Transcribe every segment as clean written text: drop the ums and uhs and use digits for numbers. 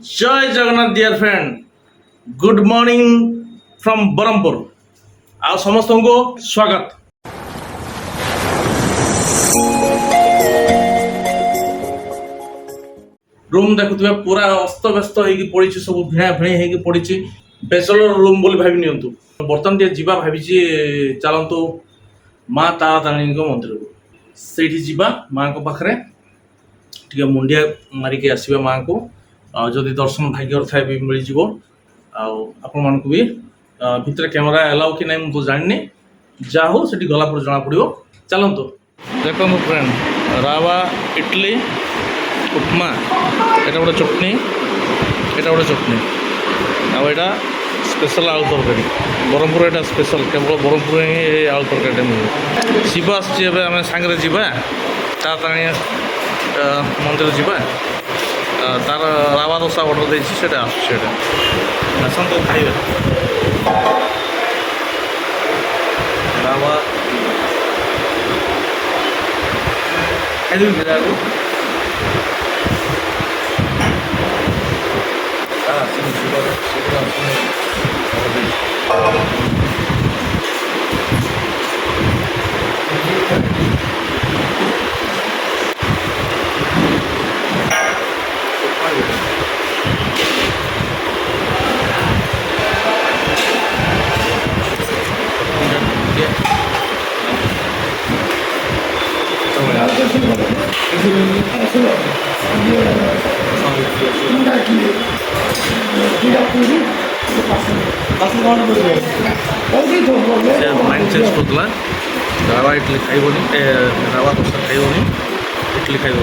जय Jagannath dear friend, good morning from Brahmapur. आ समस्त को स्वागत। रूम देखुवे पूरा अस्त व्यस्त होगी पड़ी, सब भिड़ा भिड़ी होगी पड़ी। बैचलर रूम बोली भावी नियंतु। बर्तमान टे जीवा भावी चलतु माँ तारातारिणी मंदिर को, से माँ को पाखे टे मुंडिया मारिक आसवा माँ को। जदि दर्शन भाग्य थाए भी मिल जाव। आपण मानक भी भितर कैमेरा एलाउ कि ना मुझे जानी, जा हो से गला जना पड़ो। चलतु देखो फ्रेंड, रावा इडली उपमा, এটা গোটে চটনি, এটা গোটে চটনি, ଆଉ ଏଇଟା ସ୍ପେଶାଲ ଆଳୁ ତରକାରୀ। ବ୍ରହ୍ମପୁର ଏଇଟା ସ୍ପେଶାଲ, କେବଳ ବ୍ରହ୍ମପୁରରେ ହିଁ ଏ ଆଳୁ ତରକାରୀଟା ମିଳେ। ଶିବ ଆସୁଛି, ଏବେ ଆମେ ସାଙ୍ଗରେ ଯିବା ତାରାତାରିଣୀ ମନ୍ଦିର ଯିବା। ତାର ରାବା ଦୋସା ଅର୍ଡ଼ର ଦେଇଛି, ସେଇଟା ଆସୁଛି। ସେଇଟା ଆସନ୍ତୁ ଖାଇବା। ରାବା ଖାଇଦେବି ପିଲାକୁ। माइंड चेंज करला। रावा इडली खाइबनी, रावा दोसा खाइबनी, इडली खाइब।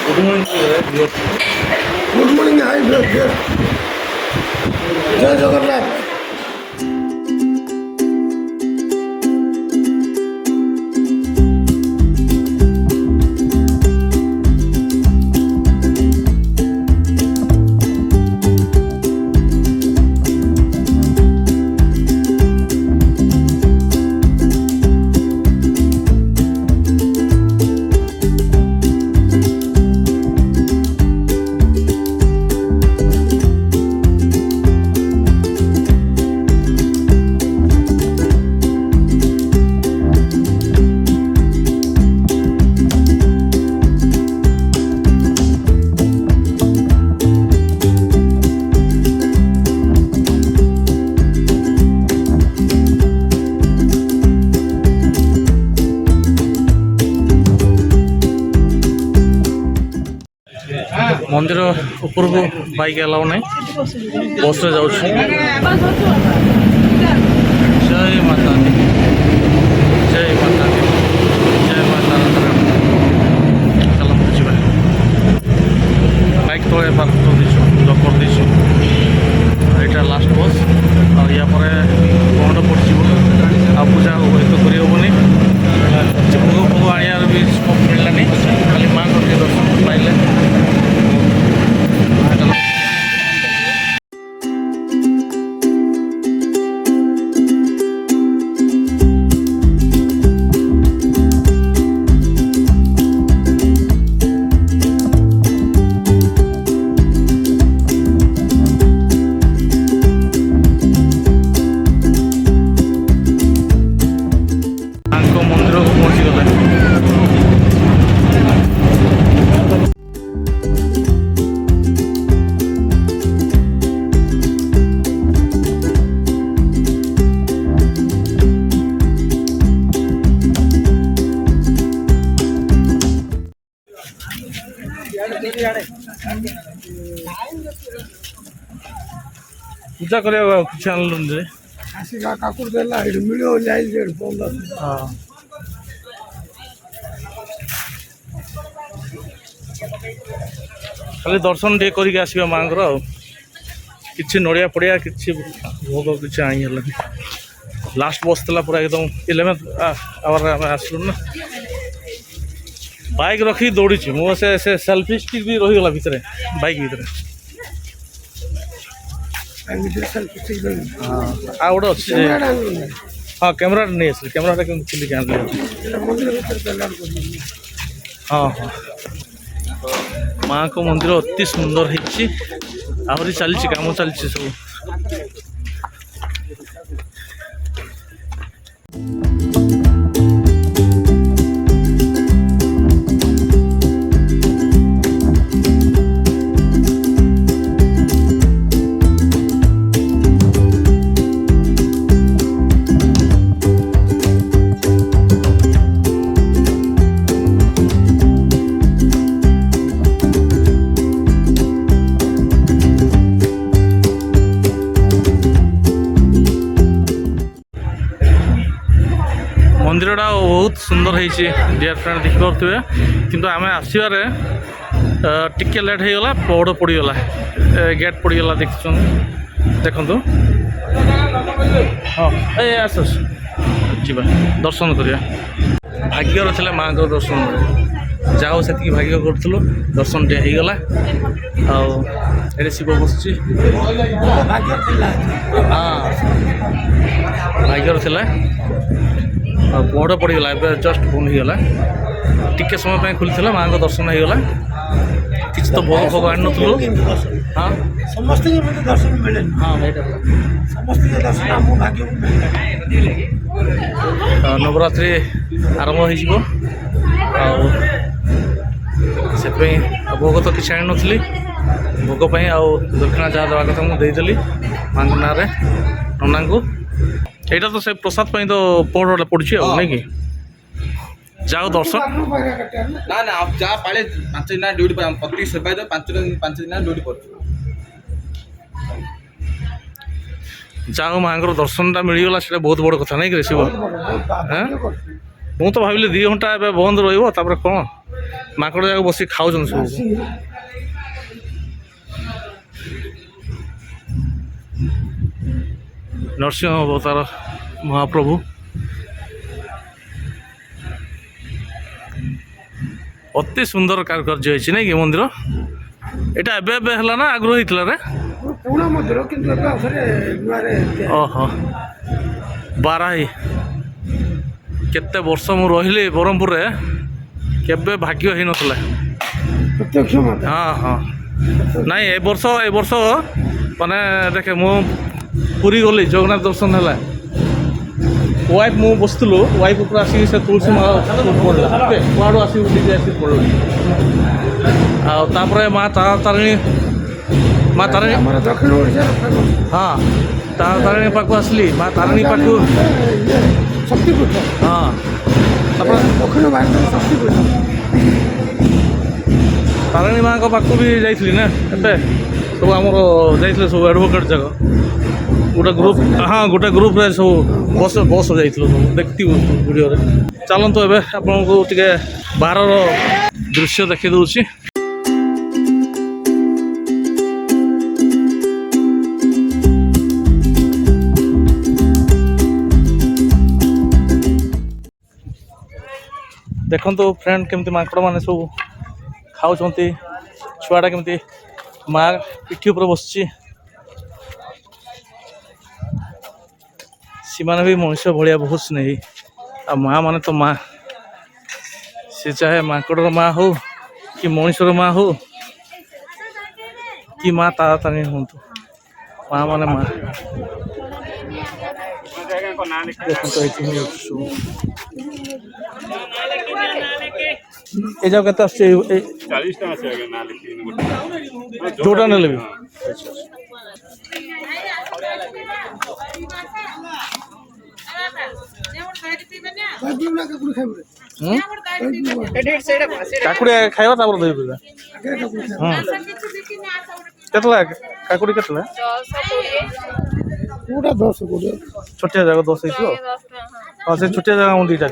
Good morning. Good morning. Hi जय जगन्नाथ। मंदिर ऊपर को बाइक अलाउ नहीं, बस रे जाऊँ। जय माता दी, जय माता दी, जय माता दी। चलो बुझे बाइक तले पार्क कर दीचु, लॉक कर दीचु। यहाँ लास्ट बस। या पहुँच पड़ आ पूजा तो करनी। भोग भोग आनियार भी मिललानी, खाली माँ को दर्शन पाइले। मंदिर को पहुँची गले। पूजा करिया कुछ आनलुन रे आसिका काकुर देला इड मिलियो जाई जे 15। हां खाली दर्शन टे करिक आसीबा मांगर। किछि नड़िया पड़िया किछि भोग किछि आई हला। लास्ट बस तला पूरा एकदम 11th आवर में आसलु ना। बाइक रखी दौड़ी मो से सेल्फी स्टिक भी रही गला भितर, बाइक भितर। हाँ गोटे अच्छे। हाँ कैमेरा नहीं आस, कैमेरा चिल्ली आन। हाँ हाँ ମାଆଙ୍କ ମନ୍ଦିର ଅତି ସୁନ୍ଦର ହେଇଛି। ଆହୁରି ଚାଲିଛି, କାମ ଚାଲିଛି ସବୁ। ମନ୍ଦିରଟା ବହୁତ ସୁନ୍ଦର ହେଇଛି ଡିୟର ଫ୍ରେଣ୍ଡ, ଦେଖିପାରୁଥିବେ। କିନ୍ତୁ ଆମେ ଆସିବାରେ ଟିକେ ଲେଟ୍ ହେଇଗଲା, ପହଡ଼ ପଡ଼ିଗଲା, ଗେଟ୍ ପଡ଼ିଗଲା। ଦେଖନ୍ତୁ। ହଁ ଆସ ଯିବା ଦର୍ଶନ କରିବା। ଭାଗ୍ୟର ଥିଲା ମାଆଙ୍କ ଦର୍ଶନ, ଯାହା ହଉ ସେତିକି ଭାଗ୍ୟ କରୁଥିଲୁ, ଦର୍ଶନଟେ ହେଇଗଲା। ଆଉ ଏଠି ଶିବ ବସିଛି। ହଁ ଭାଗ୍ୟର ଥିଲା। ଆଉ ପହଡ଼ ପଡ଼ିଗଲା, ଏବେ ଜଷ୍ଟ ବନ୍ଦ ହେଇଗଲା। ଟିକେ ସମୟ ପାଇଁ ଖୋଲିଥିଲା, ମାଆଙ୍କ ଦର୍ଶନ ହେଇଗଲା। କିଛି ତ ଭୋଗ ଫୋଗ ଆଣିନଥିଲୁ। ହଁ ସମସ୍ତଙ୍କୁ ମୋତେ ଦର୍ଶନ ମିଳେନି। ହଁ ଏଇଟା ସମସ୍ତଙ୍କ ଦର୍ଶନ ଆମ ଭାଗ୍ୟକୁ ମିଳେ। ନବରାତ୍ରି ଆରମ୍ଭ ହେଇଯିବ। ଆଉ ସେଥିପାଇଁ ଭୋଗ ତ କିଛି ଆଣିନଥିଲି। ଭୋଗ ପାଇଁ ଆଉ ଦକ୍ଷିଣା ଯାହା ଦେବା କଥା ମୁଁ ଦେଇଦେଲି ମାଙ୍କ ନାଁରେ ନନାଙ୍କୁ। ଏଇଟା ତ ସେ ପ୍ରସାଦ ପାଇଁ ତ ପହଡ଼ଟା ପଡ଼ୁଛି ଆଉ, ନାଇଁ କି? ଯାଉ ଦର୍ଶନ। ନା ନା ଯାହା ପାଳେ 5 ଦିନ ଡ୍ୟୁଟି ପ୍ରତି ସେବାୟତ 5 ଦିନ ଡ୍ୟୁଟି କରୁଛୁ। ଯାହା ହଉ ମାଆଙ୍କର ଦର୍ଶନଟା ମିଳିଗଲା, ସେଇଟା ବହୁତ ବଡ଼ କଥା, ନାଇଁ କି ଶିବ? ମୁଁ ତ ଭାବିଲି 2 ଘଣ୍ଟା ଏବେ ବନ୍ଦ ରହିବ, ତାପରେ କ'ଣ ମାଙ୍କଡ଼ ଯାକ ବସିକି ଖାଉଛନ୍ତି ସବୁ। ନରସିଂହ ଅବତାର ମହାପ୍ରଭୁ। ଅତି ସୁନ୍ଦର କାରୁକାର୍ଯ୍ୟ ହେଇଛି, ନାଇଁ କି ମନ୍ଦିର? ଏଇଟା ଏବେ ଏବେ ହେଲା ନା ଆଗରୁ ହେଇଥିଲା ରେ? ପୁରୁଣା ମନ୍ଦିର, କିନ୍ତୁ ଏବେ ଆଉଥରେ ନୂଆରେ ଓହୋ। ବାରାହି, କେତେ ବର୍ଷ ମୁଁ ରହିଲି ବ୍ରହ୍ମପୁରରେ, କେବେ ଭାଗ୍ୟ ହେଇନଥିଲା। ପ୍ରତ୍ୟକ୍ଷ ମାତା। ହଁ ହଁ। ନାଇଁ ଏ ବର୍ଷ ମାନେ ଦେଖେ, ମୁଁ ପୁରୀ ଗଲି, ଜଗନ୍ନାଥ ଦର୍ଶନ ହେଲା। ୱାଇଫ୍ ମୁଁ ବସିଥିଲୁ, ୱାଇଫ୍ ଉପରେ ଆସିକି ସେ ତୁଳସୀ ମାଳ ପଡ଼ିଲା। କୁଆଡ଼ୁ ଆସିକି ଉଠିକି ଆସିକି ପଡ଼ିଲା। ଆଉ ତାପରେ ମା ତାରିଣୀ ଆମର ଦକ୍ଷିଣ ଓଡ଼ିଶାର ଫେମସ୍। ହଁ, ତାରିଣୀ ପାଖକୁ ଆସିଲି। ମା ତାରିଣୀ ପାଖକୁ ଶକ୍ତିପୀଠ। ହଁ, ତାପରେ ଦକ୍ଷିଣ ଭାରତର ଶକ୍ତିପୀଠ। ତାରିଣୀ ମାଆଙ୍କ ପାଖକୁ ବି ଯାଇଥିଲି ନା ଏବେ। ସବୁ ଆମର ଯାଇଥିଲେ ସବୁ ଆଡ଼ଭୋକେଟ୍ ଯାକ, ଗୋଟେ ଗ୍ରୁପ୍। ହଁ, ଗୋଟେ ଗ୍ରୁପ୍ରେ ସବୁ ବସ୍ ଯାଇଥିଲୁ ସବୁ, ଦେଖିଥିବୁ ଭିଡ଼ିଓରେ। ଚାଲନ୍ତୁ ଏବେ ଆପଣଙ୍କୁ ଟିକେ ବାହାରର ଦୃଶ୍ୟ ଦେଖାଇ ଦେଉଛି। ଦେଖନ୍ତୁ ଫ୍ରେଣ୍ଡ, କେମିତି ମାଙ୍କଡ଼ମାନେ ସବୁ ଖାଉଛନ୍ତି। ଛୁଆଟା କେମିତି ମା ପିଠି ଉପରେ ବସିଛି। ସେମାନେ ବି ମଣିଷ ଭଳିଆ ବହୁତ ସ୍ନେହୀ। ଆଉ ମା ମାନେ ତ ମା, ସେ ଚାହେ ମାଙ୍କଡ଼ର ମା ହଉ କି ମଣିଷର ମା ହଉ କି ମା ତାରାତାରିଣୀ ହୁଅନ୍ତୁ, ମା ମାନେ ମା। ଦେଖନ୍ତୁ ଏଇଠି ସବୁ ଏ ଯାକ କେତେ ଆସୁଛି? 40 ଟଙ୍କା ଅଛି ଆଜ୍ଞା, ନା ଲେଖିନି ଗୋଟେ। ଯୋଉଟା ନେଲେ ବି। କାକୁଡ଼ି ଖାଇବା, ତାପରେ ଦହି ପିଇବା। ହଁ, କେତେଲା କାକୁଡ଼ି କେତେଲା? କୋଉଟା 10 କୋଡ଼ିଏ? ଛୋଟିଆ ଜାଗା 10 ହେଇଥିବ। ହଁ, ସେ ଛୋଟିଆ ଜାଗା ମୁଁ 2ଟା।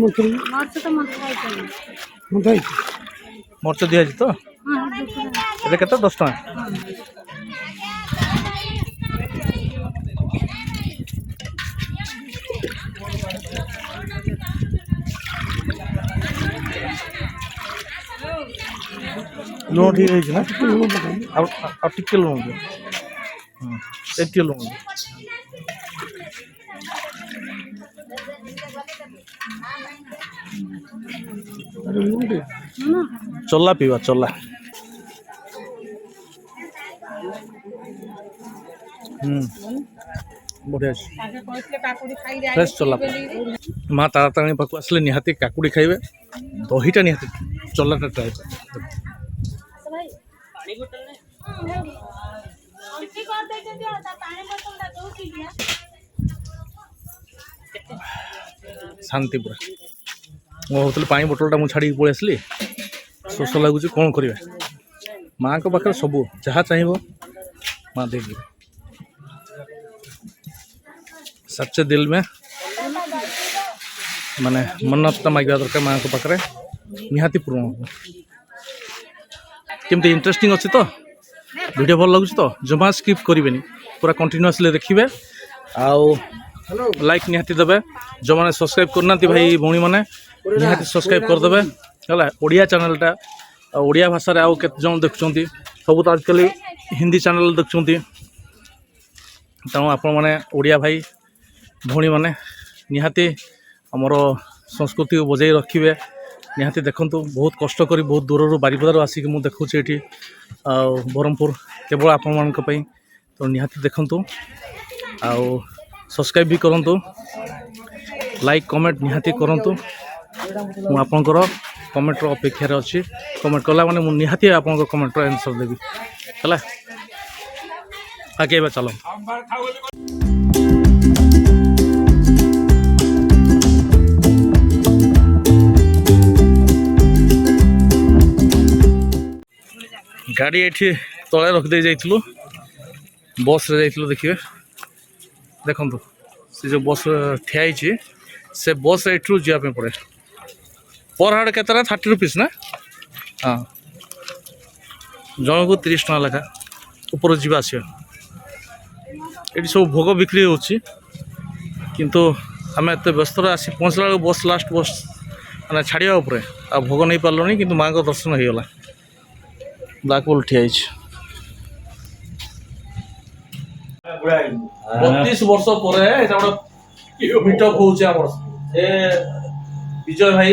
ମର୍ଚ ମାଛ ତ ମନ୍ଥା ହେଇଛି। ମର୍ଚ ମର୍ଚ ଦିଆଯାଇଛି ତ? ହଁ এটা কেতে 10 টাকা ଲୁଣ ଠିକ ହେଇଛି ନା ଆଉ ଟିକେ ଲୁଣ ଦିଅ ଏତିକି ଲୁଣ ଦିଅ ଚଲା ପିଇବା ଚଲା ବଢ଼ିଆ ଅଛି ଫ୍ରେଶ୍ ଚଲା ମା ତାରାତାରିଣୀ ପାଖକୁ ଆସିଲେ ନିହାତି କାକୁଡ଼ି ଖାଇବେ ଦହିଟା ନିହାତି ଚଲାଟା ଟ୍ରାଏ ଶାନ୍ତି ପୁରା ମୁଁ ଭାବୁଥିଲି ପାଣି ବୋଟଲଟା ମୁଁ ଛାଡ଼ିକି ପଳେଇ ଆସିଲି ଶୋଷ ଲାଗୁଛି କ'ଣ କରିବା ମାଆଙ୍କ ପାଖରେ ସବୁ ଯାହା ଚାହିଁବ ମା ଦେଇଦେବେ सच्चे दिल में माने मन्नत मांगा दरकार माँ को पाखे निहाती पूर्ण हो केमती इंटरेस्टिंग अच्छी तो वीडियो भल लगुच तो जमा स्किप करेंगे पूरा कंटिन्यूअसली देखिए आउ लाइक निहाती देवे जो मैंने सब्सक्राइब करना भाई भौणी मैंने निहाती सब्सक्राइब करदे है ओडिया चैनलटा ओडिया भाषा आउ केत जन देखुंत सब तो आजकल हिंदी चैनल देखुंत तेणु आपण मैंने ओडिया भाई भौणी मैंने निहाती आमर संस्कृति को बजाई रखिए निहाती देखु बहुत कष्ट करी बहुत दूर बारिपदार आसिक मुझे देखुचे ये ब्रह्मपुर केवल आपण मान तो निहाती देखु आउ सब्सक्राइब भी करूँ लाइक कमेंट निहाती करूँ मु आपणकर कमेंटर अपेक्षार अच्छी कमेंट कला माने मु निहाती आप कमेंटर आंसर देवी है आगे चलो गाड़ी ये तले रखिदे जाइलु बस रे जाइलु देखिए देखो से जो बस ठियाई से बस एठू जावाई पड़े पर हेड के 30 रुपीस ना हाँ जन को 30 टका लेखा ऊपर जावा आस ये सब भोग बिक्री होची किंतु आम एत व्यस्त आसी पहुँचला बस लास्ट बस मैंने छाड़ा उपरे आ भोग नहीं पार्लनी कि माँ को दर्शन हो गला ब्लैक बोल ठिया 32 वर्ष पर मीटअप हो विजय भाई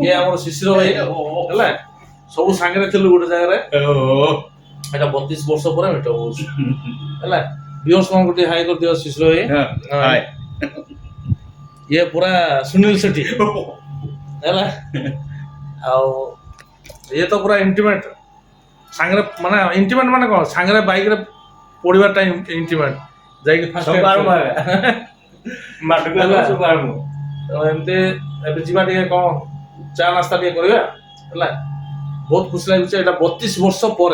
ये आम शिशिर भाई है सब सांगे थी गोटे जगह 32 वर्ष पर मीटअप हो व्यूअर्स को गोटे हाई कर दियो शिशिर भाई ये पूरा सुनील शेट्टी है ये तो पूरा इंटीमेट सांगे माने इंटीमेट माने कौन सांगे बाइक रे पड़वा टाइम इंटीमेट जाइए फास्ट एमती जीवा टे कौन चा नास्ता टे करवा है बहुत खुशी लगे 32 वर्ष पर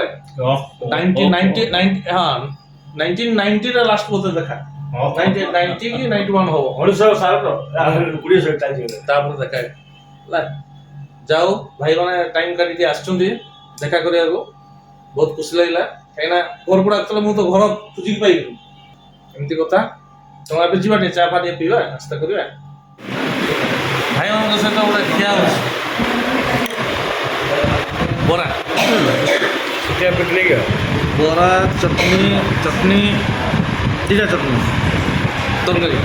1990 रे लास्ट बोलते देखा 1990 कि 91 हो 1960 देखा जाओ भाई मैंने टाइम काटी आसुँच देखा करा बहुत खुशी लगे कहीं घरपड़ा चलो मुझे तो घर खोजिक पाइबी एमती कथा तो अब जी चा फा पीवा नास्ता करवा भाई मान सहित गोटे खिया बरा बरा चटनी चटनी दीटा चटनी तरकारी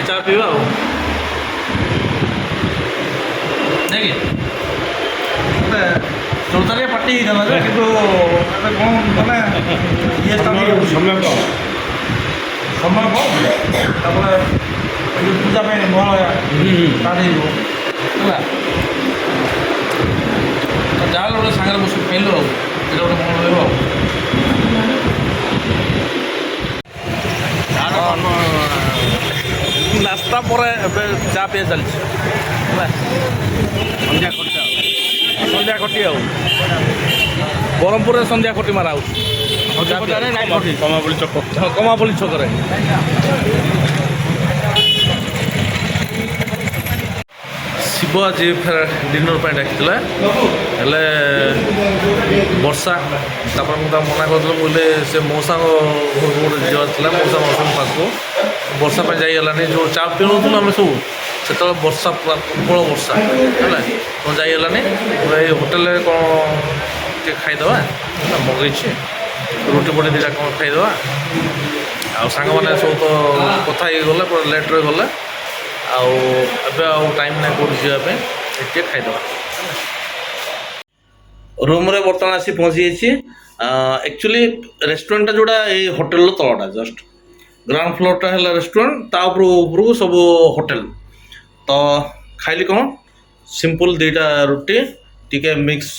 चा पीवा नहीं चौतारिया पार्टी कि मैंने ये समय कम पूजा पे नुआ जहाँ गोटे सांगे बस खाइलु गोटे मन रहा नास्ता पर चा पी चलती संध्या खटी संध्या खटी ब्रह्मपुर संध्या खटी मारा कमापल्ली छक कमापल्ली छक शिव ଯିବ ଆଜି ଡିନର ପାଇଁ ଡାକିଥିଲା ହେଲେ ବର୍ଷା ତାପରେ ମୁଁ ତାକୁ ମନା କରିଦେଲି ମୁଁ କହିଲେ ସେ ମଉସାଙ୍କ ଘରକୁ ଗୋଟେ ଯିବାର ଥିଲା ମଉସା ମାଉସୀଙ୍କ ପାଖକୁ ବର୍ଷା ପାଇଁ ଯାଇହେଲାନି ଯେଉଁ ଚା ପିଉନଥିଲୁ ଆମେ ସବୁ ସେତେବେଳେ ବର୍ଷା ପୁରା ପ୍ରବଳ ବର୍ଷା ହେଲା କ'ଣ ଯାଇହେଲାନି ଏଇ ହୋଟେଲରେ କ'ଣ ଟିକେ ଖାଇଦେବା ହେଲା ମଗେଇଛି ରୁଟି ଫୁଟି ଦୁଇଟା କ'ଣ ଖାଇଦେବା ଆଉ ସାଙ୍ଗମାନେ ସବୁ ତ କଥା ହେଇକି ଗଲେ ପୁରା ଲେଟ୍ରେ ଗଲେ ଆଉ ଏବେ ଆଉ ଟାଇମ୍ ନାହିଁ କେଉଁଠି ଯିବା ପାଇଁ ଟିକେ ଖାଇଦେବା ରୁମ୍ରେ ବର୍ତ୍ତମାନ ଆସି ପହଞ୍ଚି ଯାଇଛି ଆକ୍ଚୁଆଲି ରେଷ୍ଟୁରାଣ୍ଟଟା ଯେଉଁଟା ଏଇ ହୋଟେଲର ତଳଟା ଜଷ୍ଟ ଗ୍ରାଉଣ୍ଡ ଫ୍ଲୋରଟା ହେଲା ରେଷ୍ଟୁରାଣ୍ଟ ତା ଉପରକୁ ସବୁ ହୋଟେଲ ତ ଖାଇଲି କ'ଣ ସିମ୍ପଲ୍ ଦୁଇଟା ରୁଟି ଟିକେ ମିକ୍ସ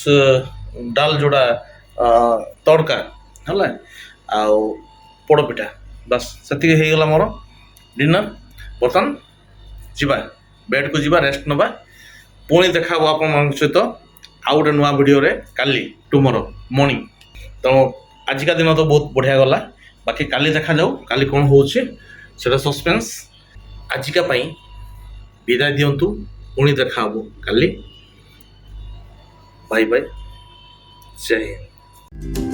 ଡାଲ ଯେଉଁଟା ତଡ଼କା ହେଲା ଆଉ ପୋଡ଼ପିଠା ବାସ୍ ସେତିକି ହେଇଗଲା ମୋର ଡିନର ବର୍ତ୍ତମାନ ଯିବା ବେଡ଼୍କୁ ଯିବା ରେଷ୍ଟ ନେବା ପୁଣି ଦେଖା ହେବ ଆପଣମାନଙ୍କ ସହିତ ଆଉ ଗୋଟେ ନୂଆ ଭିଡ଼ିଓରେ କାଲି ଟୁମରୋ ମର୍ଣ୍ଣିଂ ତେଣୁ ଆଜିକା ଦିନ ତ ବହୁତ ବଢ଼ିଆ ଗଲା ବାକି କାଲି ଦେଖାଯାଉ କାଲି କ'ଣ ହେଉଛି ସେଇଟା ସସ୍ପେନ୍ସ ଆଜିକା ପାଇଁ ବିଦାୟ ଦିଅନ୍ତୁ ପୁଣି ଦେଖା ହେବ କାଲି ବାଇ ବାଇ ଜୟ ହିନ୍ଦ।